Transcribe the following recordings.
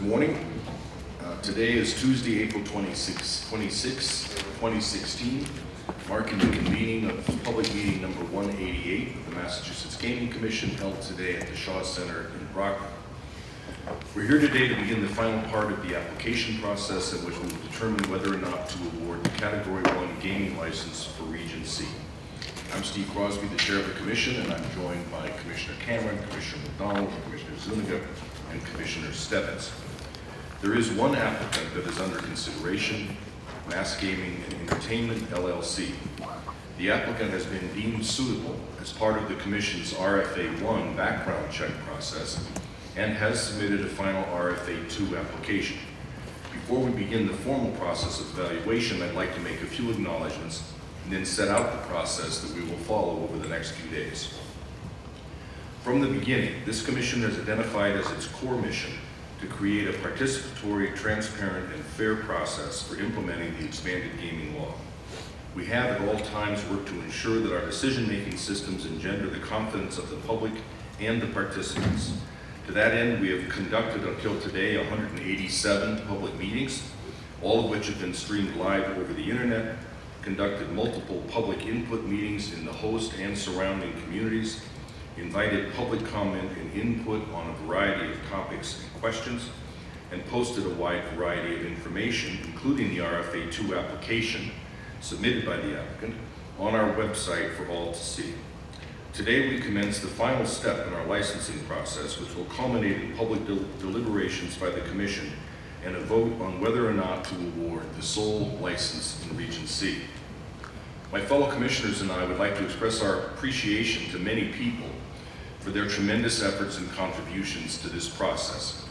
morning. Today is Tuesday, April 26, 2016, marking the convening of public meeting number 188 of the Massachusetts Gaming Commission, held today at the Shaw Center in Brockton. We're here today to begin the final part of the application process, in which we will determine whether or not to award the Category 1 gaming license for Region C. I'm Steve Crosby, the Chair of the Commission, and I'm joined by Commissioner Cameron, Commissioner McDonald, Commissioner Zuniga, and Commissioner Stebbins. There is one applicant that is under consideration, Mass Gaming and Entertainment, LLC. The applicant has been deemed suitable as part of the Commission's RFA-1 background check process and has submitted a final RFA-2 application. Before we begin the formal process of evaluation, I'd like to make a few acknowledgments and then set out the process that we will follow over the next few days. From the beginning, this Commission has identified as its core mission to create a participatory, transparent, and fair process for implementing the expanded gaming law. We have at all times worked to ensure that our decision-making systems engender the confidence of the public and the participants. To that end, we have conducted until today 187 public meetings, all of which have been streamed live over the internet, conducted multiple public input meetings in the host and surrounding communities, invited public comment and input on a variety of topics and questions, and posted a wide variety of information, including the RFA-2 application submitted by the applicant, on our website for all to see. Today we commence the final step in our licensing process, which will culminate in public deliberations by the Commission and a vote on whether or not to award the sole license in Region C. My fellow commissioners and I would like to express our appreciation to many people for their tremendous efforts and contributions to this process.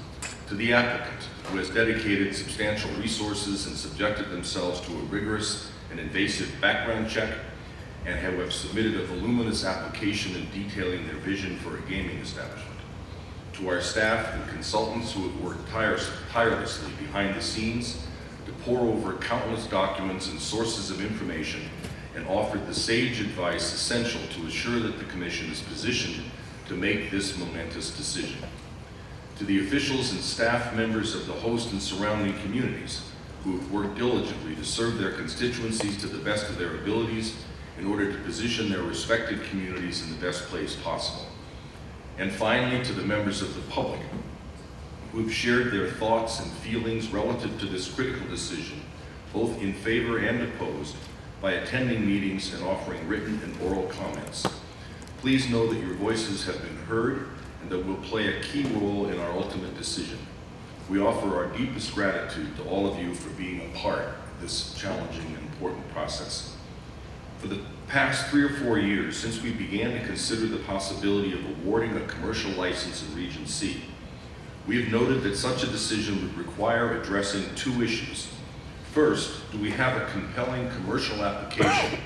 To the applicant, who has dedicated substantial resources and subjected themselves to a rigorous and invasive background check, and who have submitted a voluminous application in detailing their vision for a gaming establishment. To our staff and consultants who have worked tirelessly behind the scenes to pore over countless documents and sources of information and offered the sage advice essential to assure that the Commission is positioned to make this momentous decision. To the officials and staff members of the host and surrounding communities who have worked diligently to serve their constituencies to the best of their abilities in order to position their respective communities in the best place possible. And finally, to the members of the public who have shared their thoughts and feelings relative to this critical decision, both in favor and opposed, by attending meetings and offering written and oral comments. Please know that your voices have been heard and that will play a key role in our ultimate decision. We offer our deepest gratitude to all of you for being a part of this challenging and important process. For the past 3 or 4 years, since we began to consider the possibility of awarding a commercial license in Region C, we have noted that such a decision would require addressing 2 issues. First, do we have a compelling commercial application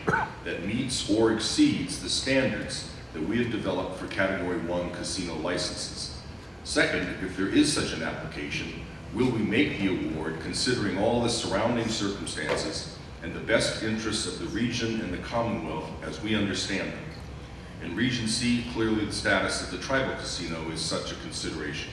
that meets or exceeds the standards that we have developed for Category 1 casino licenses? Second, if there is such an application, will we make the award considering all the surrounding circumstances and the best interests of the region and the Commonwealth as we understand them? In Region C, clearly the status of the tribal casino is such a consideration.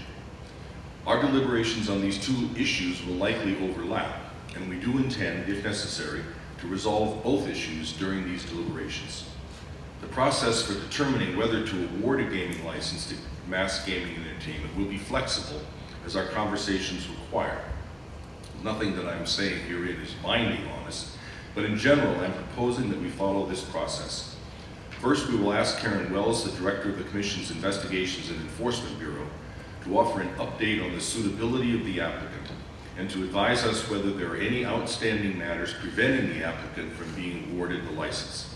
Our deliberations on these 2 issues will likely overlap, and we do intend, if necessary, to resolve both issues during these deliberations. The process for determining whether to award a gaming license to Mass Gaming and Entertainment will be flexible as our conversations require. Nothing that I'm saying herein is binding on us, but in general, I'm proposing that we follow this process. First, we will ask Karen Wells, the Director of the Commission's Investigations and Enforcement Bureau, to offer an update on the suitability of the applicant and to advise us whether there are any outstanding matters preventing the applicant from being awarded the license.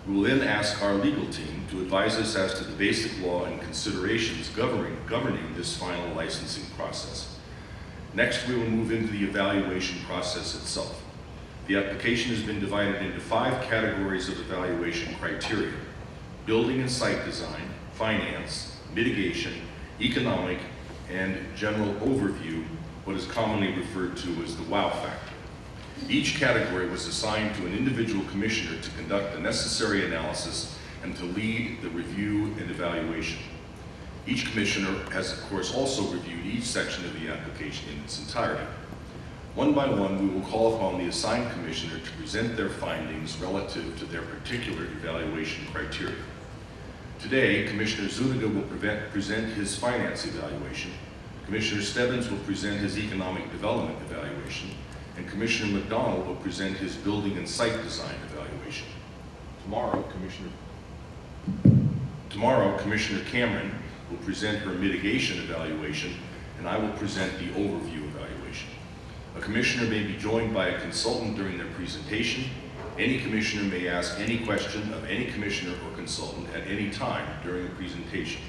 We will then ask our legal team to advise us as to the basic law and considerations governing this final licensing process. Next, we will move into the evaluation process itself. The application has been divided into 5 categories of evaluation criteria: building and site design, finance, mitigation, economic, and general overview, what is commonly referred to as the wow factor. Each category was assigned to an individual commissioner to conduct the necessary analysis and to lead the review and evaluation. Each commissioner has, of course, also reviewed each section of the application in its entirety. One by one, we will call upon the assigned commissioner to present their findings relative to their particular evaluation criteria. Today, Commissioner Zuniga will present his finance evaluation, Commissioner Stebbins will present his economic development evaluation, and Commissioner McDonald will present his building and site design evaluation. Tomorrow, Commissioner Cameron will present her mitigation evaluation, and I will present the overview evaluation. A commissioner may be joined by a consultant during their presentation. Any commissioner may ask any question of any commissioner or consultant at any time during the presentation.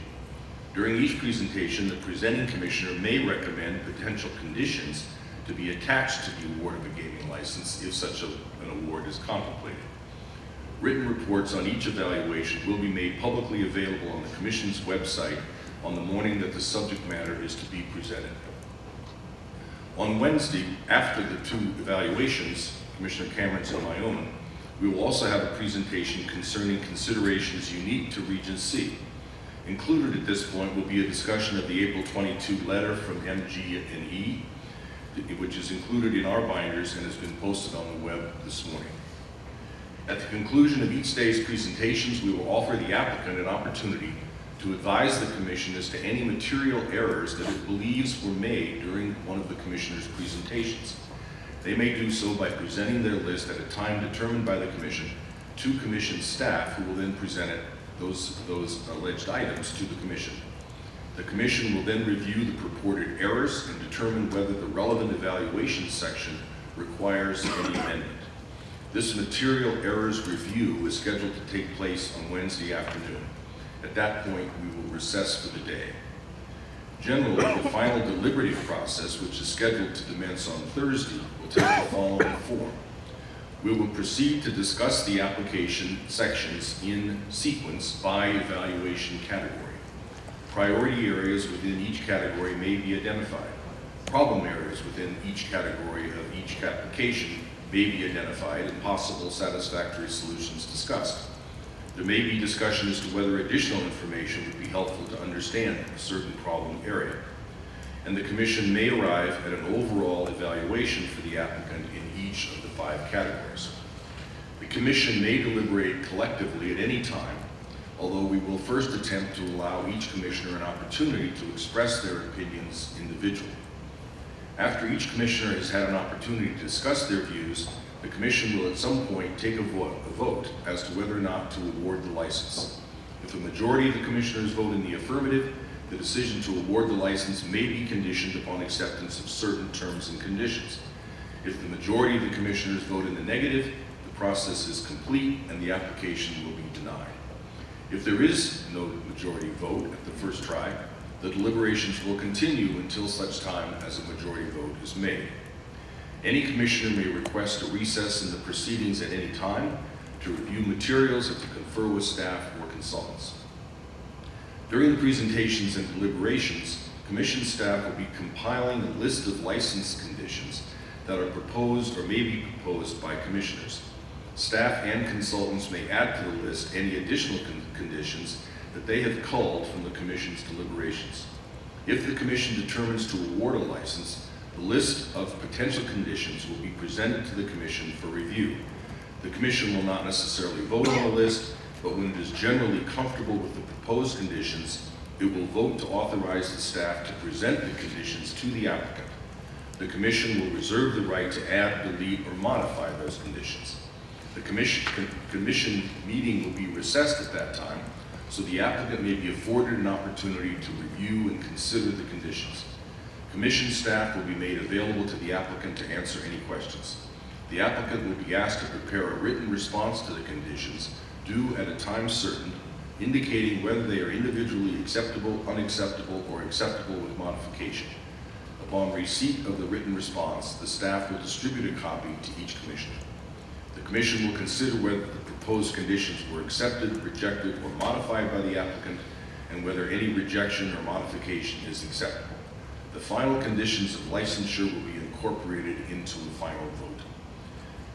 During each presentation, the presenting commissioner may recommend potential conditions to be attached to the award of a gaming license if such an award is contemplated. Written reports on each evaluation will be made publicly available on the Commission's website on the morning that the subject matter is to be presented. On Wednesday, after the two evaluations, Commissioner Cameron's and my own, we will also have a presentation concerning considerations unique to Region C. Included at this point will be a discussion of the April 22 letter from MG&E, which is included in our binders and has been posted on the web this morning. At the conclusion of each day's presentations, we will offer the applicant an opportunity to advise the Commission as to any material errors that it believes were made during one of the Commissioner's presentations. They may do so by presenting their list at a time determined by the Commission to Commission staff, who will then present those alleged items to the Commission. The Commission will then review the purported errors and determine whether the relevant evaluation section requires any amendment. This material errors review is scheduled to take place on Wednesday afternoon. At that point, we will recess for the day. Generally, the final deliberative process, which is scheduled to commence on Thursday, will take the following form. We will proceed to discuss the application sections in sequence by evaluation category. Priority areas within each category may be identified. Problem areas within each category of each application may be identified and possible satisfactory solutions discussed. There may be discussion as to whether additional information would be helpful to understand a certain problem area. And the Commission may arrive at an overall evaluation for the applicant in each of the 5 categories. The Commission may deliberate collectively at any time, although we will first attempt to allow each Commissioner an opportunity to express their opinions individually. After each Commissioner has had an opportunity to discuss their views, the Commission will at some point take a vote as to whether or not to award the license. If a majority of the Commissioners vote in the affirmative, the decision to award the license may be conditioned upon acceptance of certain terms and conditions. If the majority of the Commissioners vote in the negative, the process is complete and the application will be denied. If there is no majority vote at the first try, the deliberations will continue until such time as a majority vote is made. Any Commissioner may request a recess in the proceedings at any time to review materials and to confer with staff or consultants. During the presentations and deliberations, Commission staff will be compiling a list of license conditions that are proposed or may be proposed by Commissioners. Staff and consultants may add to the list any additional conditions that they have culled from the Commission's deliberations. If the Commission determines to award a license, the list of potential conditions will be presented to the Commission for review. The Commission will not necessarily vote on the list, but when it is generally comfortable with the proposed conditions, it will vote to authorize the staff to present the conditions to the applicant. The Commission will reserve the right to add, delete, or modify those conditions. The Commission meeting will be recessed at that time, so the applicant may be afforded an opportunity to review and consider the conditions. Commission staff will be made available to the applicant to answer any questions. The applicant will be asked to prepare a written response to the conditions due at a time certain, indicating whether they are individually acceptable, unacceptable, or acceptable with modification. Upon receipt of the written response, the staff will distribute a copy to each Commissioner. The Commission will consider whether the proposed conditions were accepted, rejected, or modified by the applicant, and whether any rejection or modification is acceptable. The final conditions of licensure will be incorporated into a final vote.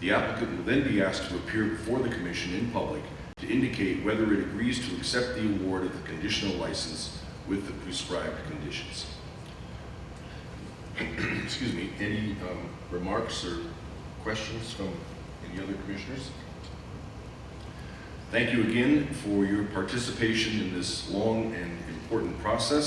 The applicant will then be asked to appear before the Commission in public to indicate whether it agrees to accept the award of the conditional license with the prescribed conditions. Excuse me, any remarks or questions from any other commissioners? Thank you again for your participation in this long and important process.